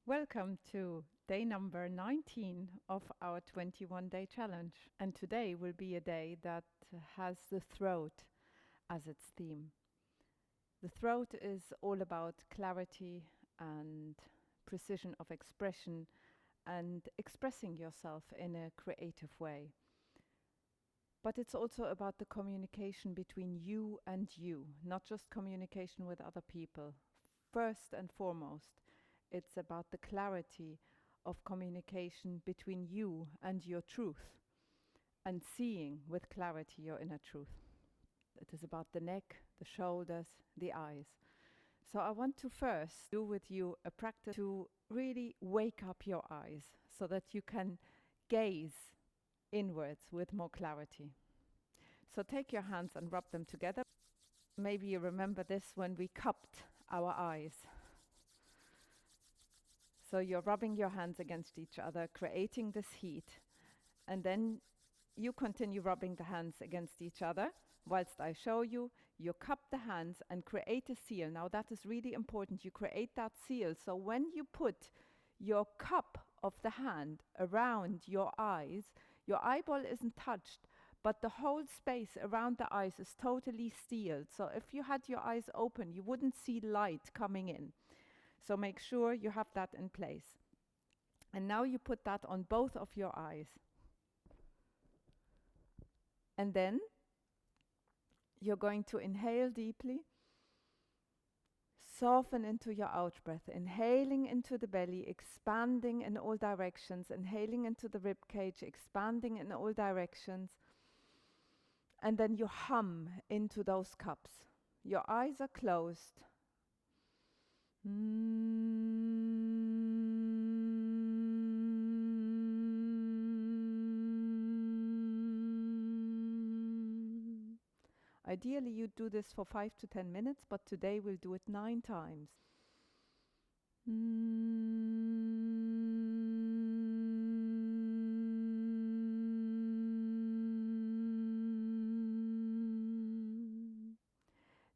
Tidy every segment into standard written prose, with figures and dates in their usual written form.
Welcome to day number 19 of our 21-day challenge. And today will be a day that has the throat as its theme. The throat is all about clarity and precision of expression and expressing yourself in a creative way. But it's also about the communication between you and you, not just communication with other people. First and foremost, it's about the clarity of communication between you and your truth and seeing with clarity your inner truth. It is about the neck, the shoulders, the eyes. So I want to first do with you a practice to really wake up your eyes so that you can gaze inwards with more clarity. So take your hands and rub them together. Maybe you remember this when we cupped our eyes. So you're rubbing your hands against each other, creating this heat, and then you continue rubbing the hands against each other. Whilst I show you, you cup the hands and create a seal. Now that is really important. You create that seal. So when you put your cup of the hand around your eyes, your eyeball isn't touched, but the whole space around the eyes is totally sealed. So if you had your eyes open, you wouldn't see light coming in. So make sure you have that in place. And now you put that on both of your eyes. And then you're going to inhale deeply, soften into your out breath, inhaling into the belly, expanding in all directions, inhaling into the rib cage, expanding in all directions. And then you hum into those cups. Your eyes are closed. Ideally, you do this for 5 to 10 minutes, but today we'll do it 9 times.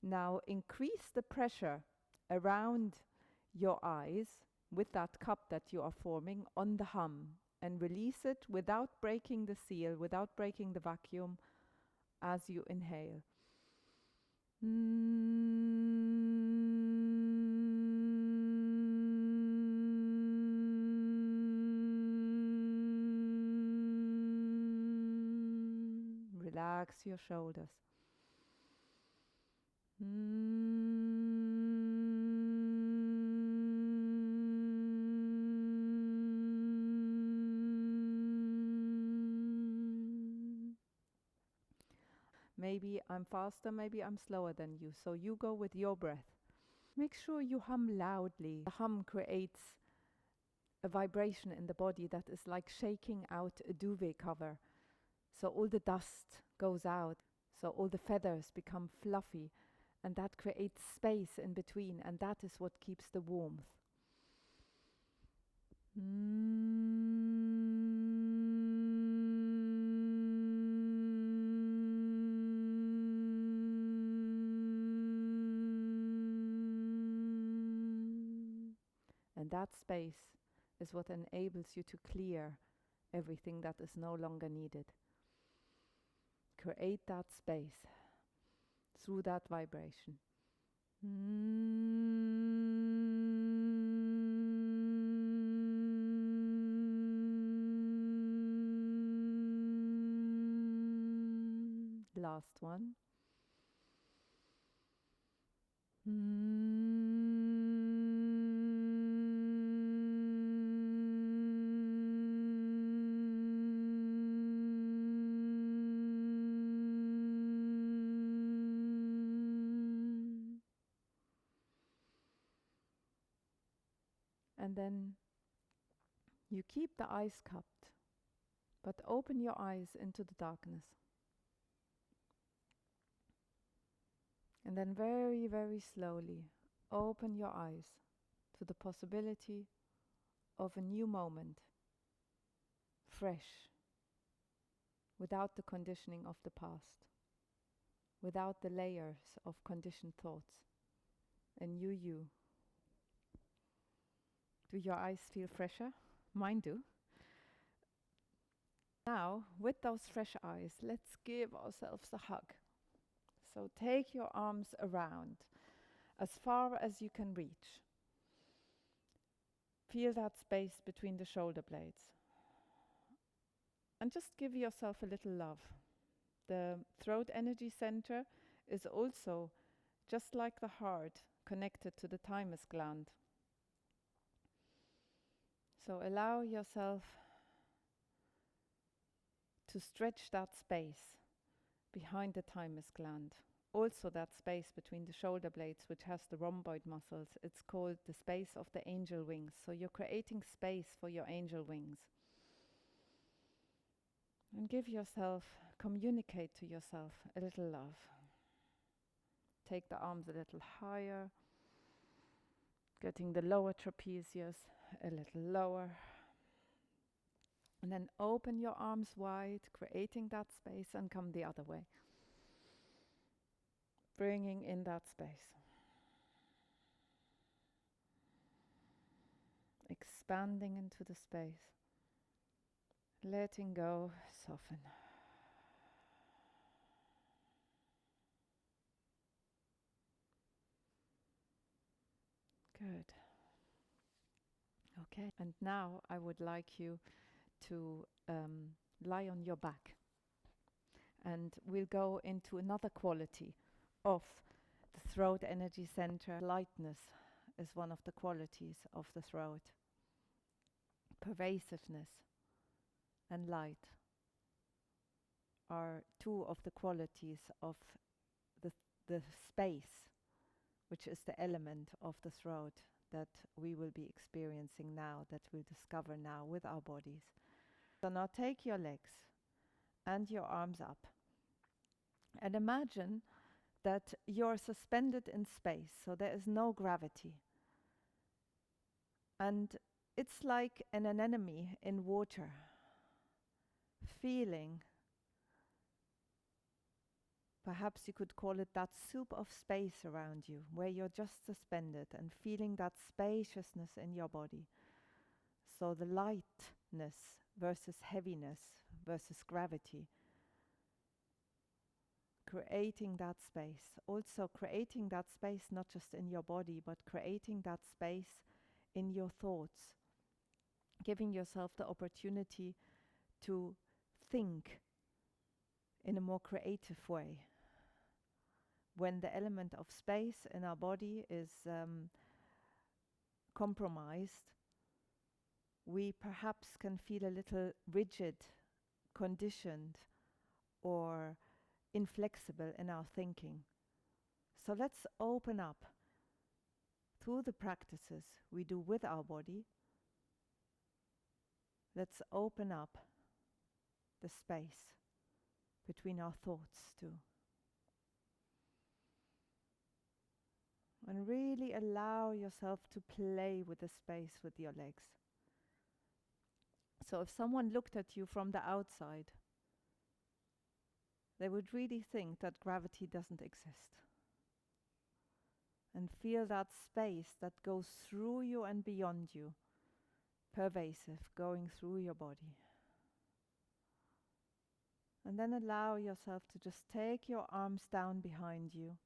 Now increase the pressure around your eyes with that cup that you are forming on the hum and release it without breaking the seal, without breaking the vacuum as you inhale. Relax your shoulders. Maybe I'm faster, maybe I'm slower than you, so you go with your breath. Make sure you hum loudly. The hum creates a vibration in the body that is like shaking out a duvet cover. So all the dust goes out, so all the feathers become fluffy, and that creates space in between, and that is what keeps the warmth. And that space is what enables you to clear everything that is no longer needed. Create that space through that vibration. Last one. And then you keep the eyes cupped, but open your eyes into the darkness. And then very, very slowly open your eyes to the possibility of a new moment, fresh, without the conditioning of the past, without the layers of conditioned thoughts, a new you. Do your eyes feel fresher? Mine do. Now, with those fresh eyes, let's give ourselves a hug. So take your arms around as far as you can reach. Feel that space between the shoulder blades. And just give yourself a little love. The throat energy center is also, just like the heart, connected to the thymus gland. So allow yourself to stretch that space behind the thymus gland. Also that space between the shoulder blades, which has the rhomboid muscles, it's called the space of the angel wings. So you're creating space for your angel wings. And give yourself, communicate to yourself a little love. Take the arms a little higher, getting the lower trapezius a little lower. And then open your arms wide, creating that space, and come the other way. Bringing in that space. Expanding into the space. Letting go, soften. Good. Okay, and now I would like you to lie on your back. And we'll go into another quality of the throat energy center. Lightness is one of the qualities of the throat. Pervasiveness and light are two of the qualities of the space, which is the element of the throat that we will be experiencing now, that we'll discover now with our bodies. So now take your legs and your arms up and imagine that you're suspended in space, so there is no gravity. And it's like an anemone in water, feeling, perhaps you could call it that soup of space around you, where you're just suspended and feeling that spaciousness in your body. So the lightness versus heaviness versus gravity. Creating that space. Also creating that space not just in your body, but creating that space in your thoughts. Giving yourself the opportunity to think in a more creative way. When the element of space in our body is compromised, we perhaps can feel a little rigid, conditioned, or inflexible in our thinking. So let's open up through the practices we do with our body. Let's open up the space between our thoughts too. And really allow yourself to play with the space with your legs. So if someone looked at you from the outside, they would really think that gravity doesn't exist. And feel that space that goes through you and beyond you, pervasive, going through your body. And then allow yourself to just take your arms down behind you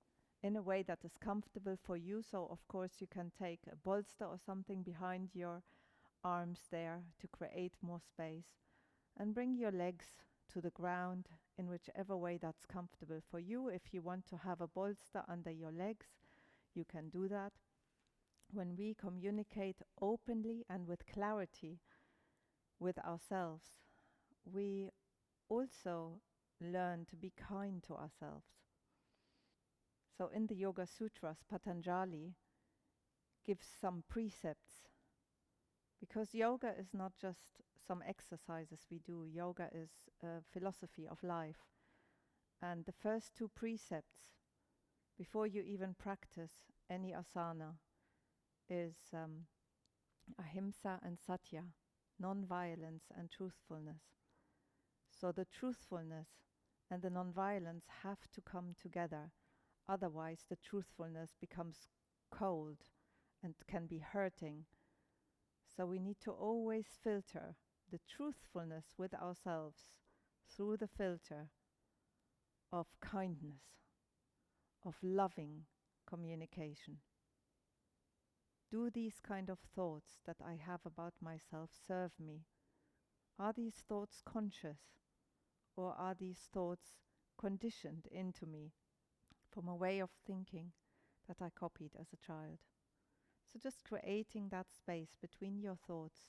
in a way that is comfortable for you. So of course you can take a bolster or something behind your arms there to create more space. And bring your legs to the ground in whichever way that's comfortable for you. If you want to have a bolster under your legs, you can do that. When we communicate openly and with clarity with ourselves, we also learn to be kind to ourselves. So in the Yoga Sutras, Patanjali gives some precepts, because yoga is not just some exercises we do. Yoga is a philosophy of life. And the first two precepts, before you even practice any asana, is ahimsa and satya, non-violence and truthfulness. So the truthfulness and the non-violence have to come together. Otherwise, the truthfulness becomes cold and can be hurting. So we need to always filter the truthfulness with ourselves through the filter of kindness, of loving communication. Do these kind of thoughts that I have about myself serve me? Are these thoughts conscious, or are these thoughts conditioned into me from a way of thinking that I copied as a child? So just creating that space between your thoughts,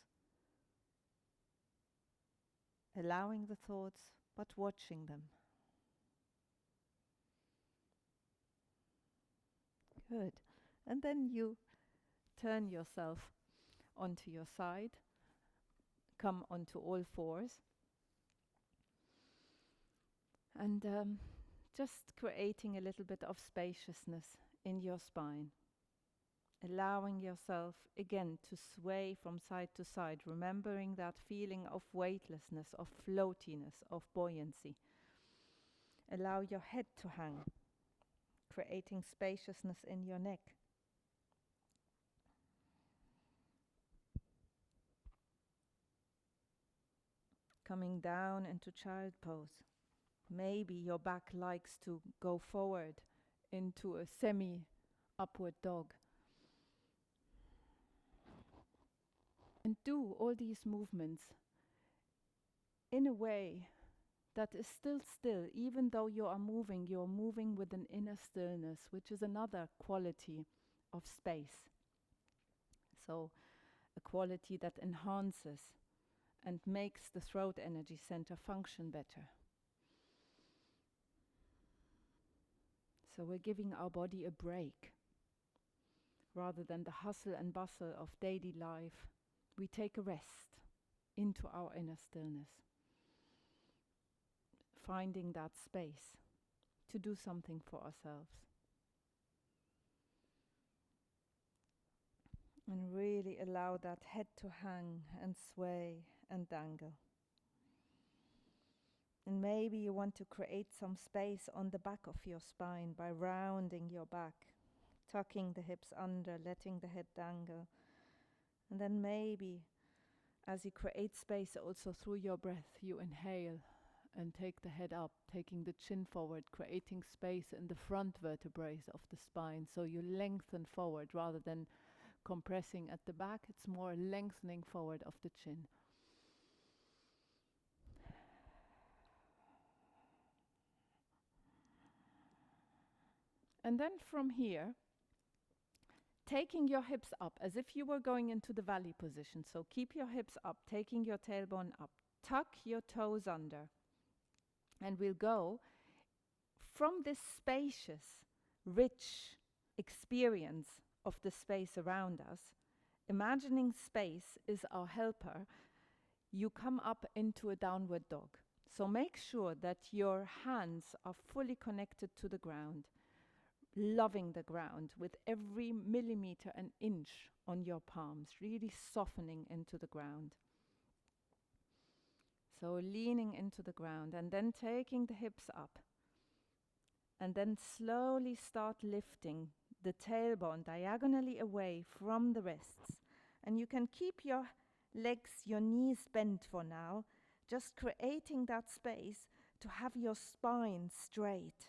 allowing the thoughts, but watching them. Good. And then you turn yourself onto your side, come onto all fours, and just creating a little bit of spaciousness in your spine. Allowing yourself again to sway from side to side, remembering that feeling of weightlessness, of floatiness, of buoyancy. Allow your head to hang, creating spaciousness in your neck. Coming down into child pose. Maybe your back likes to go forward into a semi-upward dog. And do all these movements in a way that is still, even though you're moving with an inner stillness, which is another quality of space. So a quality that enhances and makes the throat energy center function better. So we're giving our body a break. Rather than the hustle and bustle of daily life, we take a rest into our inner stillness, finding that space to do something for ourselves. And really allow that head to hang and sway and dangle. And maybe you want to create some space on the back of your spine by rounding your back, tucking the hips under, letting the head dangle. And then maybe, as you create space also through your breath, you inhale and take the head up, taking the chin forward, creating space in the front vertebrae of the spine. So you lengthen forward rather than compressing at the back. It's more lengthening forward of the chin. And then from here, taking your hips up as if you were going into the valley position. So keep your hips up, taking your tailbone up. Tuck your toes under. And we'll go from this spacious, rich experience of the space around us. Imagining space is our helper. You come up into a downward dog. So make sure that your hands are fully connected to the ground, loving the ground with every millimeter and inch on your palms, really softening into the ground. So leaning into the ground and then taking the hips up. And then slowly start lifting the tailbone diagonally away from the wrists. And you can keep your legs, your knees bent for now, just creating that space to have your spine straight.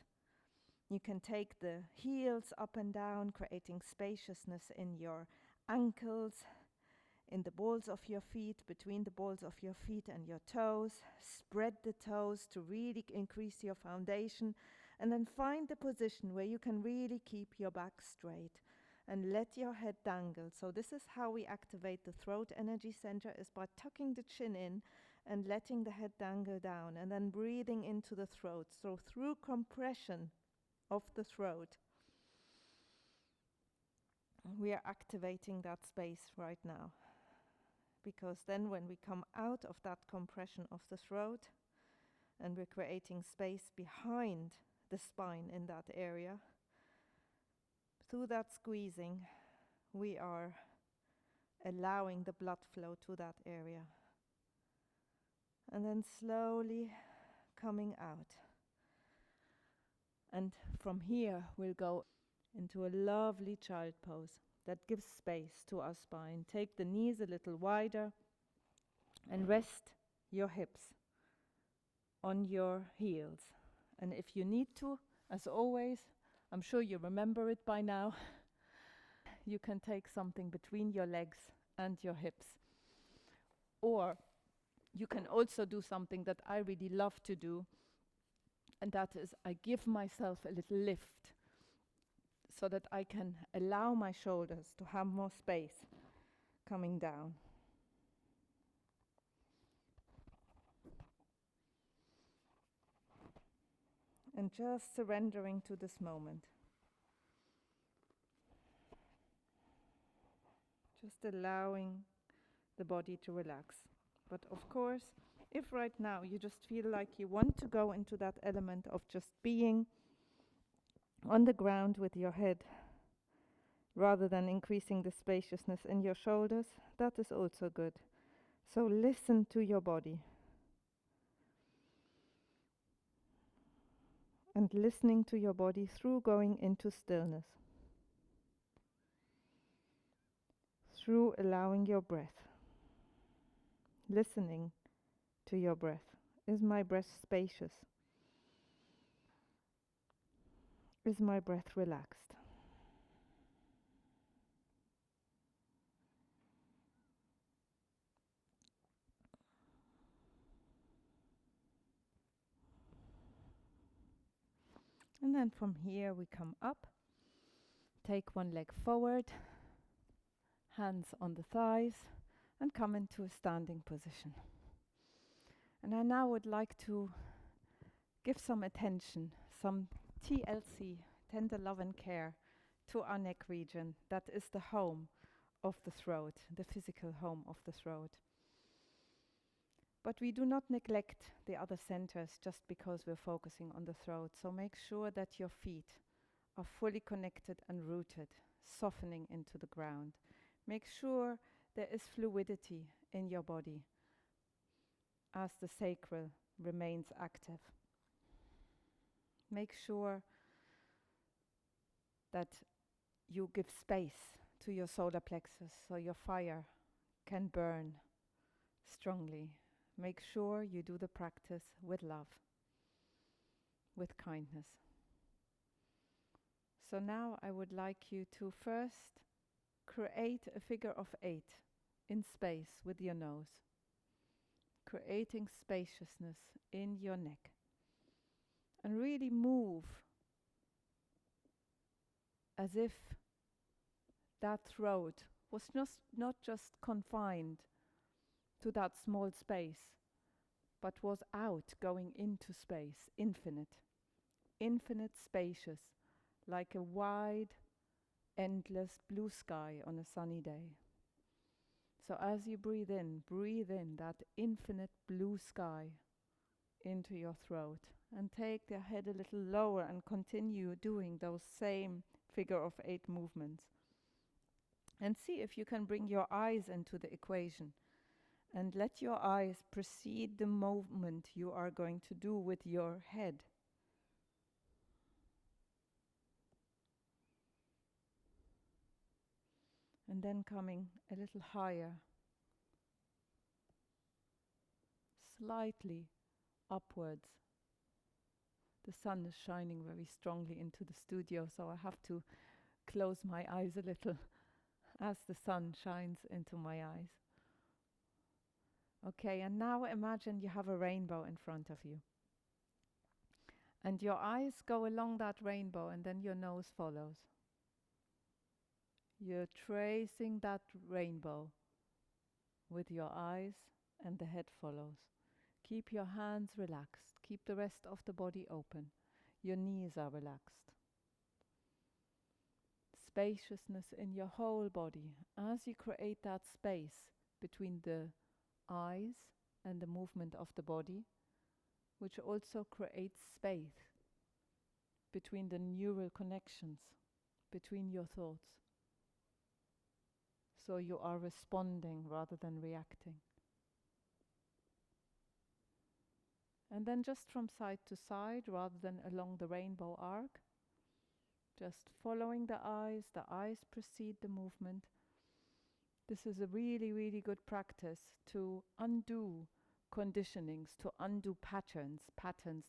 You can take the heels up and down, creating spaciousness in your ankles, in the balls of your feet, between the balls of your feet and your toes. Spread the toes to really increase your foundation. And then find the position where you can really keep your back straight and let your head dangle. So this is how we activate the throat energy center, is by tucking the chin in and letting the head dangle down and then breathing into the throat. So through compression of the throat, we are activating that space right now. Because then when we come out of that compression of the throat and we're creating space behind the spine in that area, through that squeezing, we are allowing the blood flow to that area. And then slowly coming out. And from here, we'll go into a lovely child pose. that gives space to our spine. Take the knees a little wider and rest your hips on your heels. And if you need to, as always, I'm sure you remember it by now, you can take something between your legs and your hips. Or you can also do something that I really love to do, and that is I give myself a little lift so that I can allow my shoulders to have more space coming down. And just surrendering to this moment. Just allowing the body to relax. But of course, if right now you just feel like you want to go into that element of just being on the ground with your head, rather than increasing the spaciousness in your shoulders, that is also good. So listen to your body. And listening to your body through going into stillness. Through allowing your breath. Listening to your breath. Is my breath spacious? Is my breath relaxed? And then from here we come up, take one leg forward, hands on the thighs, and come into a standing position. And I now would like to give some attention, some TLC, tender love and care, to our neck region. That is the home of the throat, the physical home of the throat. But we do not neglect the other centers just because we're focusing on the throat. So make sure that your feet are fully connected and rooted, softening into the ground. Make sure there is fluidity in your body as the sacral remains active. Make sure that you give space to your solar plexus so your fire can burn strongly. Make sure you do the practice with love, with kindness. So now I would like you to first create a figure of 8 in space with your nose, creating spaciousness in your neck. And really move as if that throat was not just confined to that small space, but was out, going into space, infinite spacious, like a wide, endless blue sky on a sunny day. So as you breathe in that infinite blue sky into your throat, and take the head a little lower and continue doing those same figure of 8 movements. And see if you can bring your eyes into the equation and let your eyes precede the movement you are going to do with your head. And then coming a little higher, slightly upwards. The sun is shining very strongly into the studio, so I have to close my eyes a little as the sun shines into my eyes. Okay, and now imagine you have a rainbow in front of you. And your eyes go along that rainbow, and then your nose follows. You're tracing that rainbow with your eyes, and the head follows. Keep your hands relaxed. Keep the rest of the body open. Your knees are relaxed. Spaciousness in your whole body as you create that space between the eyes and the movement of the body, which also creates space between the neural connections, between your thoughts. So you are responding rather than reacting. And then just from side to side, rather than along the rainbow arc, Just following the eyes precede the movement. This is a really, really good practice to undo conditionings, to undo patterns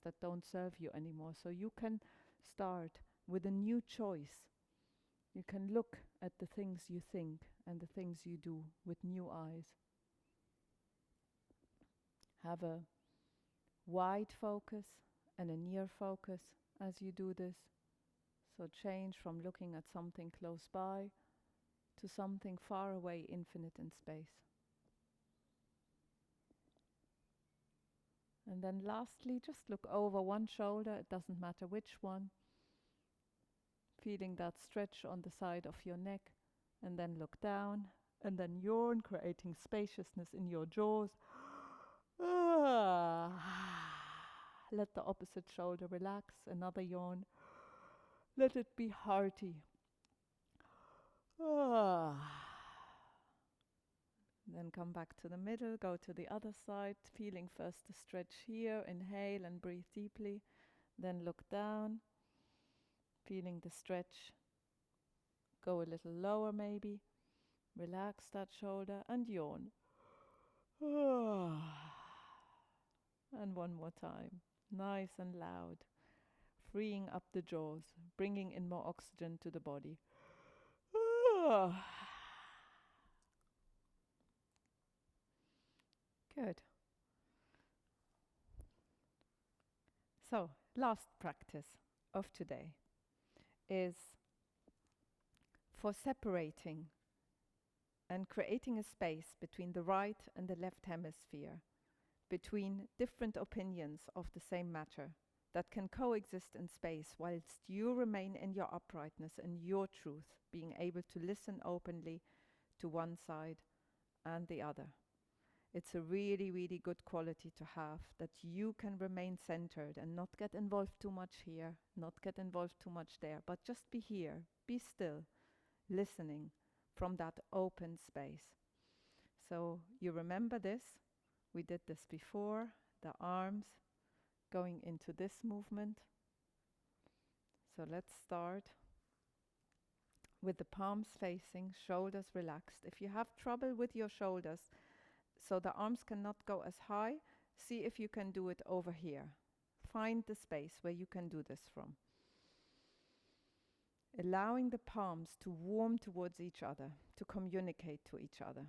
that don't serve you anymore. So you can start with a new choice. You can look at the things you think and the things you do with new eyes. Have a wide focus and a near focus as you do this. So change from looking at something close by to something far away, infinite in space. And then lastly, just look over one shoulder, it doesn't matter which one. Feeling that stretch on the side of your neck, and then look down, and then yawn, creating spaciousness in your jaws. Let the opposite shoulder relax, another yawn. Let it be hearty. Then come back to the middle, go to the other side, feeling first the stretch here, inhale and breathe deeply, then look down, feeling the stretch, go a little lower maybe, relax that shoulder and yawn. And one more time, nice and loud, freeing up the jaws, bringing in more oxygen to the body. Good. So, last practice of today is for separating and creating a space between the right and the left hemisphere, between different opinions of the same matter that can coexist in space whilst you remain in your uprightness and your truth, being able to listen openly to one side and the other. It's a really, really good quality to have, that you can remain centered and not get involved too much here, not get involved too much there, but just be here, be still, listening from that open space. So you remember this, we did this before, the arms going into this movement. So let's start with the palms facing, shoulders relaxed. If you have trouble with your shoulders, so the arms cannot go as high, see if you can do it over here. Find the space where you can do this from. Allowing the palms to warm towards each other, to communicate to each other.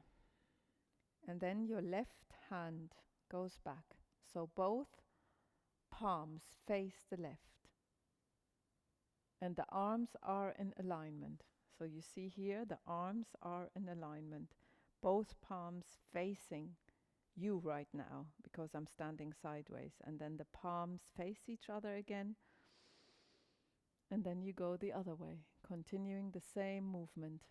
And then your left hand goes back. So both palms face the left. And the arms are in alignment. So you see here, the arms are in alignment. Both palms facing you right now, because I'm standing sideways. And then the palms face each other again. And then you go the other way, continuing the same movement.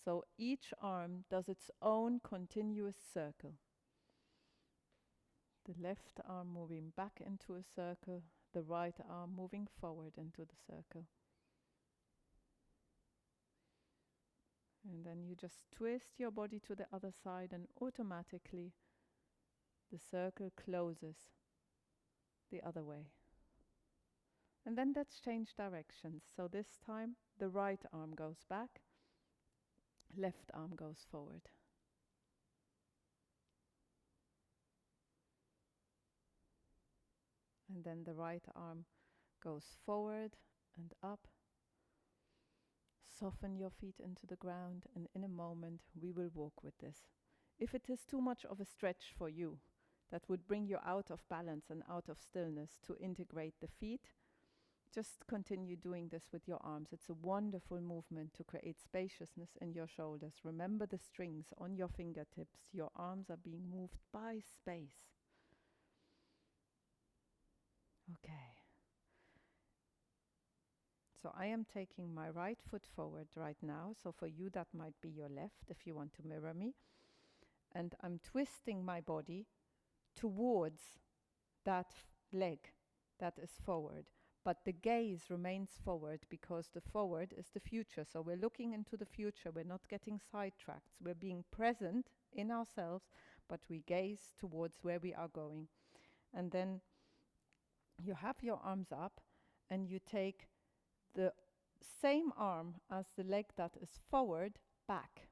So each arm does its own continuous circle. The left arm moving back into a circle, the right arm moving forward into the circle. And then you just twist your body to the other side, and automatically the circle closes the other way. And then let's change directions. So this time the right arm goes back, left arm goes forward. And then the right arm goes forward and up. Soften your feet into the ground, and in a moment we will walk with this. If it is too much of a stretch for you, that would bring you out of balance and out of stillness to integrate the feet, just continue doing this with your arms. It's a wonderful movement to create spaciousness in your shoulders. Remember the strings on your fingertips. Your arms are being moved by space. Okay. So I am taking my right foot forward right now. So for you that might be your left if you want to mirror me. And I'm twisting my body towards that leg that is forward. But the gaze remains forward, because the forward is the future. So we're looking into the future. We're not getting sidetracked. We're being present in ourselves, but we gaze towards where we are going. And then you have your arms up and you take the same arm as the leg that is forward, back.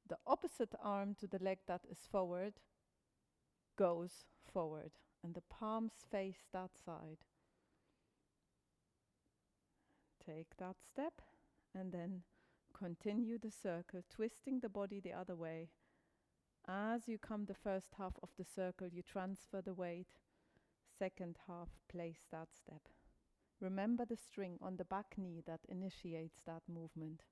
The opposite arm to the leg that is forward goes forward, and the palms face that side. Take that step and then continue the circle, twisting the body the other way. As you come the first half of the circle, you transfer the weight. Second half, place that step. Remember the string on the back knee that initiates that movement.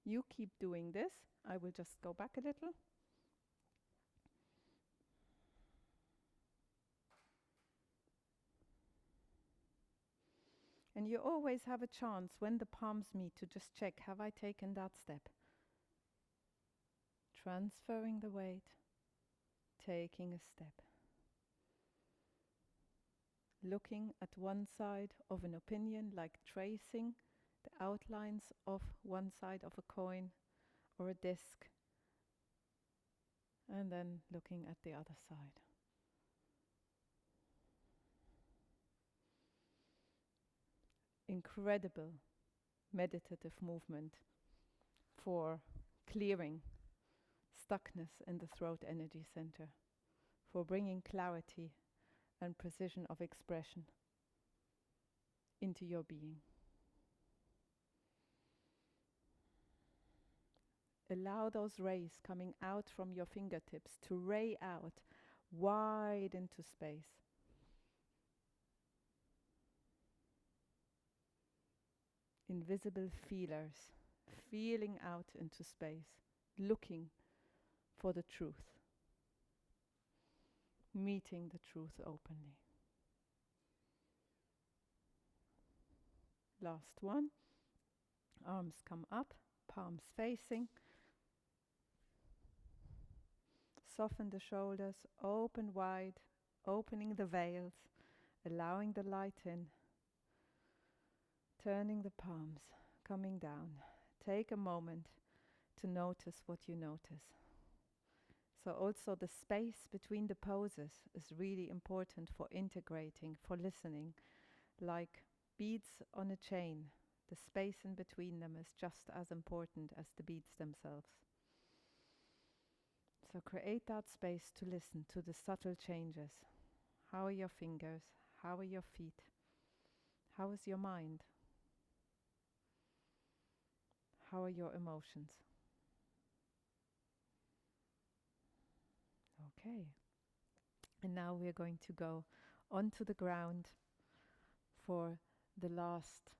You keep doing this. I will just go back a little. And you always have a chance when the palms meet to just check, have I taken that step? Transferring the weight, taking a step. Looking at one side of an opinion, like tracing the outlines of one side of a coin or a disc, and then looking at the other side. Incredible meditative movement for clearing stuckness in the throat energy center, for bringing clarity and precision of expression into your being. Allow those rays coming out from your fingertips to ray out wide into space. Invisible feelers, feeling out into space, looking for the truth, meeting the truth openly. Last one. Arms come up, palms facing. Soften the shoulders, open wide, opening the veils, allowing the light in. Turning the palms, coming down. Take a moment to notice what you notice. So also the space between the poses is really important for integrating, for listening. Like beads on a chain, the space in between them is just as important as the beads themselves. So create that space to listen to the subtle changes. How are your fingers? How are your feet? How is your mind? How are your emotions? Okay. And now we're going to go onto the ground for the last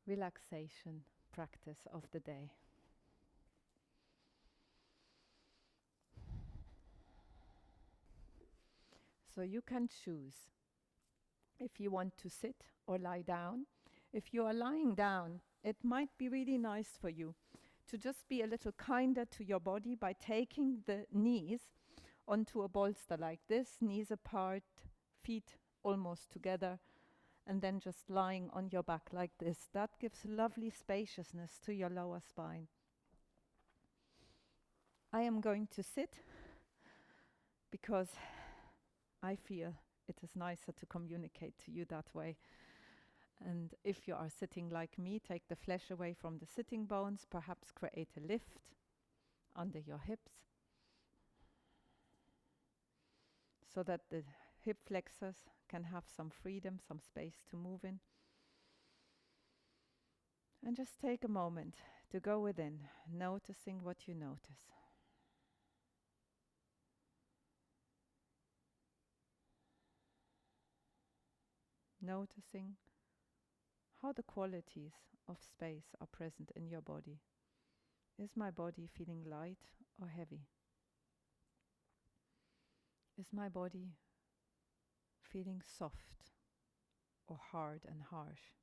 relaxation practice of the day. So you can choose if you want to sit or lie down. If you are lying down, it might be really nice for you to just be a little kinder to your body by taking the knees onto a bolster like this, knees apart, feet almost together, and then just lying on your back like this. That gives lovely spaciousness to your lower spine. I am going to sit because I feel it is nicer to communicate to you that way. And if you are sitting like me, take the flesh away from the sitting bones, perhaps create a lift under your hips so that the hip flexors can have some freedom, some space to move in. And just take a moment to go within, noticing what you notice. Noticing how the qualities of space are present in your body. Is my body feeling light or heavy? Is my body feeling soft or hard and harsh?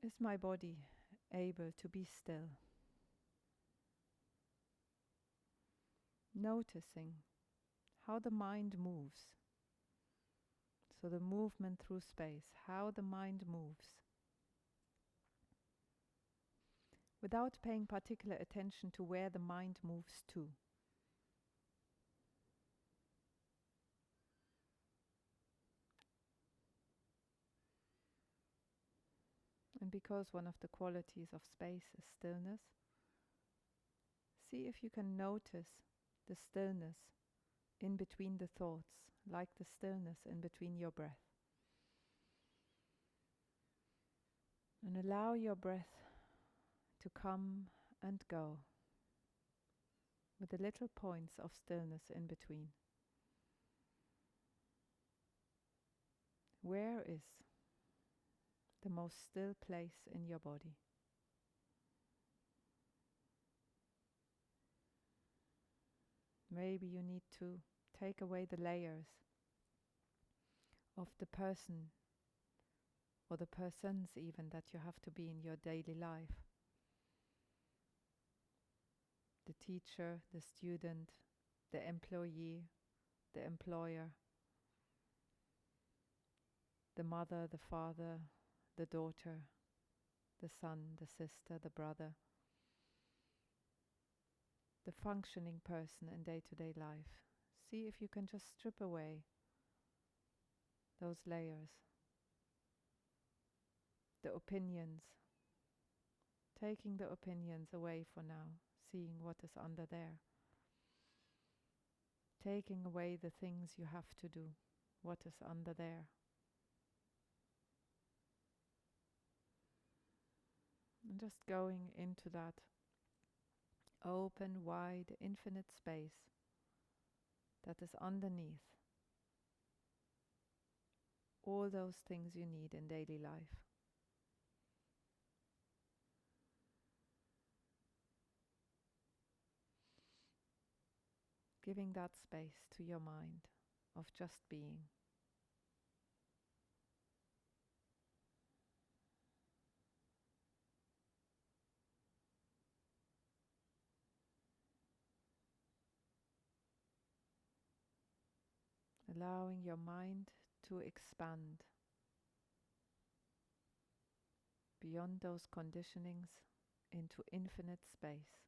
Is my body able to be still? Noticing how the mind moves. So the movement through space, how the mind moves. without paying particular attention to where the mind moves to. And because one of the qualities of space is stillness, see if you can notice the stillness in between the thoughts, like the stillness in between your breath. And allow your breath to come and go with the little points of stillness in between. Where is the most still place in your body? Maybe you need to take away the layers of the person or the persons even that you have to be in your daily life. The teacher, the student, the employee, the employer, the mother, the father, the daughter, the son, the sister, the brother, the functioning person in day-to-day life. See if you can just strip away those layers, the opinions, taking the opinions away for now, seeing what is under there, taking away the things you have to do, what is under there. And just going into that open, wide, infinite space that is underneath all those things you need in daily life. Giving that space to your mind of just being. Allowing your mind to expand beyond those conditionings into infinite space.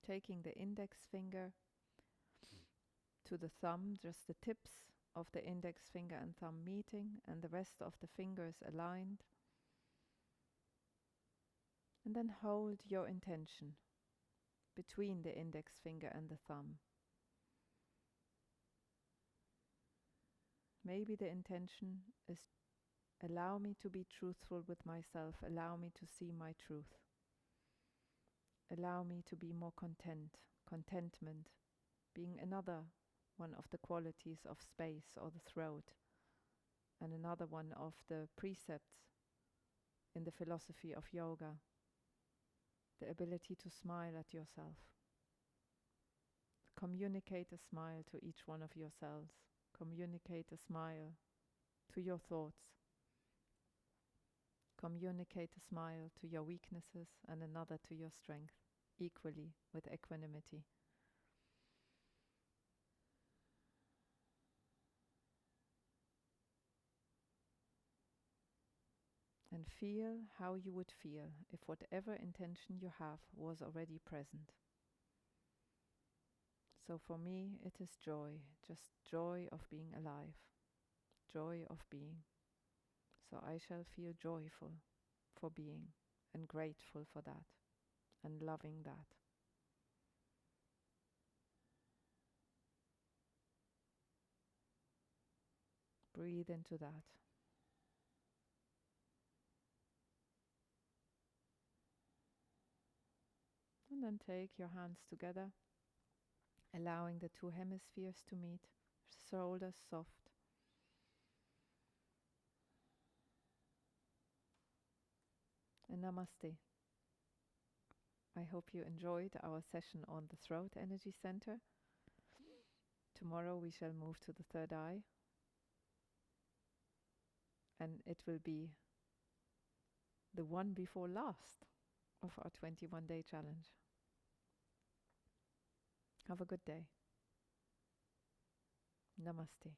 Taking the index finger to the thumb, just the tips of the index finger and thumb meeting, and the rest of the fingers aligned. And then hold your intention between the index finger and the thumb. Maybe the intention is, allow me to be truthful with myself, allow me to see my truth. Allow me to be more contentment, being another one of the qualities of space or the throat, and another one of the precepts in the philosophy of yoga, the ability to smile at yourself. Communicate a smile to each one of yourselves. Communicate a smile to your thoughts. Communicate a smile to your weaknesses and another to your strength, equally with equanimity. And feel how you would feel if whatever intention you have was already present. So for me it is joy, just joy of being alive, joy of being. So I shall feel joyful for being and grateful for that and loving that. Breathe into that. And then take your hands together, allowing the two hemispheres to meet, shoulders soft. And namaste. I hope you enjoyed our session on the throat energy center. Tomorrow we shall move to the third eye, and it will be the one before last of our 21-day challenge. Have a good day. Namaste.